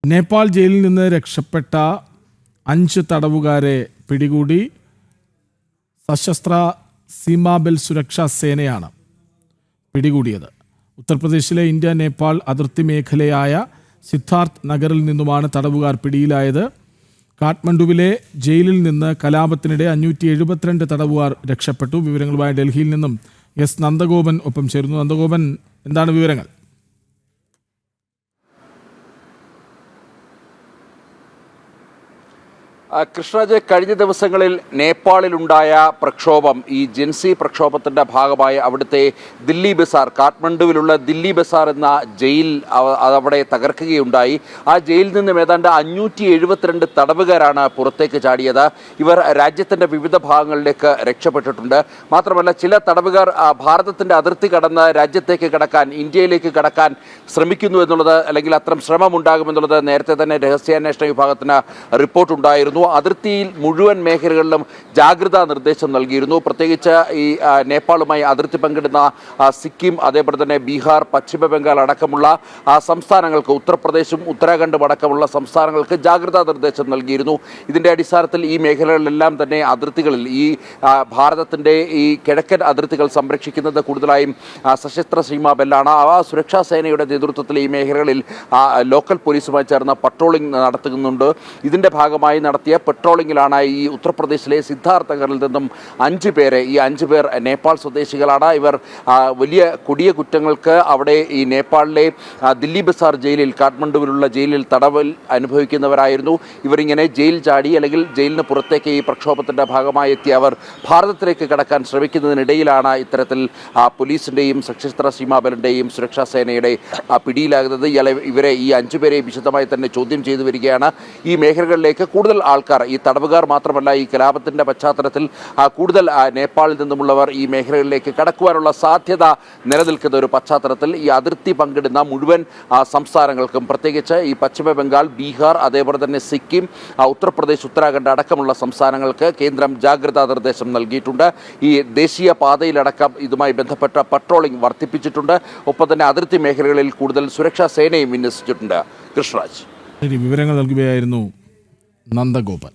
നേപ്പാൾ ജയിലിൽ നിന്ന് രക്ഷപ്പെട്ട 5 തടവുകാരെ പിടികൂടി സശസ്ത്ര സീമാബൽ സുരക്ഷാ സേനയാണ് പിടികൂടിയത്. ഉത്തർപ്രദേശിലെ ഇന്ത്യ നേപ്പാൾ അതിർത്തി മേഖലയായ സിദ്ധാർത്ഥ് നഗറിൽ നിന്നുമാണ് തടവുകാർ പിടിയിലായത്. കാഠ്മണ്ഡുവിലെ ജയിലിൽ നിന്ന് കലാപത്തിനിടെ 572 തടവുകാർ രക്ഷപ്പെട്ടു. വിവരങ്ങളുമായി ഡൽഹിയിൽ നിന്നും എസ് നന്ദഗോപൻ ഒപ്പം ചേരുന്നു. നന്ദഗോപൻ, എന്താണ് വിവരങ്ങൾ? കൃഷ്ണരാജ്, കഴിഞ്ഞ ദിവസങ്ങളിൽ നേപ്പാളിലുണ്ടായ പ്രക്ഷോഭം, ഈ ജിൻസി പ്രക്ഷോഭത്തിന്റെ ഭാഗമായി അവിടുത്തെ ദില്ലി ബസാർ, കാഠ്മണ്ഡുവിലുള്ള ദില്ലി ബസാർ എന്ന ജയിൽ അവിടെ തകർക്കുകയുണ്ടായി. ആ ജയിലിൽ നിന്നും ഏതാണ്ട് 572 തടവുകാരാണ് പുറത്തേക്ക് ചാടിയത്. ഇവർ രാജ്യത്തിന്റെ വിവിധ ഭാഗങ്ങളിലേക്ക് രക്ഷപ്പെട്ടിട്ടുണ്ട്. മാത്രമല്ല, ചില തടവുകാർ ഭാരതത്തിന്റെ അതിർത്തി കടന്ന് രാജ്യത്തേക്ക് കടക്കാൻ, ഇന്ത്യയിലേക്ക് കടക്കാൻ ശ്രമിക്കുന്നു എന്നുള്ളത്, അല്ലെങ്കിൽ അത്തരം ശ്രമമുണ്ടാകുമെന്നുള്ളത് നേരത്തെ തന്നെ രഹസ്യാന്വേഷണ വിഭാഗത്തിന് റിപ്പോർട്ടുണ്ടായിരുന്നു. അതിർത്തിയിൽ മുഴുവൻ മേഖലകളിലും ജാഗ്രതാ നിർദ്ദേശം നൽകിയിരുന്നു. പ്രത്യേകിച്ച് ഈ നേപ്പാളുമായി അതിർത്തി പങ്കിടുന്ന സിക്കിം, അതേപോലെ തന്നെ ബീഹാർ, പശ്ചിമ ബംഗാൾ അടക്കമുള്ള സംസ്ഥാനങ്ങൾക്ക്, ഉത്തർപ്രദേശും ഉത്തരാഖണ്ഡും അടക്കമുള്ള സംസ്ഥാനങ്ങൾക്ക് ജാഗ്രതാ നിർദ്ദേശം നൽകിയിരുന്നു. ഇതിന്റെ അടിസ്ഥാനത്തിൽ ഈ മേഖലകളിലെല്ലാം തന്നെ അതിർത്തികളിൽ ഈ ഭാരതത്തിന്റെ ഈ കിഴക്കൻ അതിർത്തികൾ സംരക്ഷിക്കുന്നത് കൂടുതലായും സശസ്ത്ര സീമാ ബെല്ലാണ്. ആ സുരക്ഷാ സേനയുടെ നേതൃത്വത്തിൽ ഈ മേഖലകളിൽ ലോക്കൽ പോലീസുമായി ചേർന്ന് പട്രോളിംഗ് നടത്തുന്നുണ്ട്. ഇതിന്റെ ഭാഗമായി നടത്തിയ പെട്രോളിംഗിലാണ് ഈ ഉത്തർപ്രദേശിലെ സിദ്ധാർത്ഥ് നഗറിൽ നിന്നും 5 പേരെ, ഈ 5 പേർ നേപ്പാൾ സ്വദേശികളാണ്. ഇവർ വലിയ കൊടിയ കുറ്റങ്ങൾക്ക് അവിടെ ഈ നേപ്പാളിലെ ദില്ലി ബസാർ ജയിലിൽ, കാഠ്മണ്ഡുവിലുള്ള ജയിലിൽ തടവിൽ അനുഭവിക്കുന്നവരായിരുന്നു. ഇവരിങ്ങനെ ജയിൽ ചാടി, അല്ലെങ്കിൽ ജയിലിന് പുറത്തേക്ക് ഈ പ്രക്ഷോഭത്തിന്റെ ഭാഗമായി എത്തി അവർ ഭാരതത്തിലേക്ക് കടക്കാൻ ശ്രമിക്കുന്നതിനിടയിലാണ് ഇത്തരത്തിൽ പോലീസിന്റെയും സശസ്ത്ര സീമാബലിന്റെയും സുരക്ഷാ സേനയുടെ പിടിയിലാകുന്നത്. ഇവരെ, ഈ 5 പേരെ വിശദമായി തന്നെ ചോദ്യം ചെയ്തു വരികയാണ്. ഈ മേഖലകളിലേക്ക് കൂടുതൽ ആൾക്കാർ, ഈ തടവുകാർ മാത്രമല്ല, ഈ കലാപത്തിന്റെ പശ്ചാത്തലത്തിൽ കൂടുതൽ നേപ്പാളിൽ നിന്നുമുള്ളവർ ഈ മേഖലകളിലേക്ക് കടക്കുവാനുള്ള സാധ്യത നിലനിൽക്കുന്ന ഒരു പശ്ചാത്തലത്തിൽ ഈ അതിർത്തി പങ്കിടുന്ന മുഴുവൻ സംസ്ഥാനങ്ങൾക്കും, പ്രത്യേകിച്ച് ഈ പശ്ചിമ ബംഗാൾ, ബീഹാർ, അതേപോലെ തന്നെ സിക്കിം, ഉത്തർപ്രദേശ്, ഉത്തരാഖണ്ഡ് അടക്കമുള്ള സംസ്ഥാനങ്ങൾക്ക് കേന്ദ്രം ജാഗ്രതാ നിർദ്ദേശം നൽകിയിട്ടുണ്ട്. ഈ ദേശീയ പാതയിലടക്കം ഇതുമായി ബന്ധപ്പെട്ട പട്രോളിംഗ് വർദ്ധിപ്പിച്ചിട്ടുണ്ട്. ഒപ്പം തന്നെ അതിർത്തി മേഖലകളിൽ കൂടുതൽ സുരക്ഷാ സേനയും വിന്യസിച്ചിട്ടുണ്ട്. കൃഷ്ണരാജ്, വിവരങ്ങൾ നൽകുകയായിരുന്നു നന്ദഗോപൻ.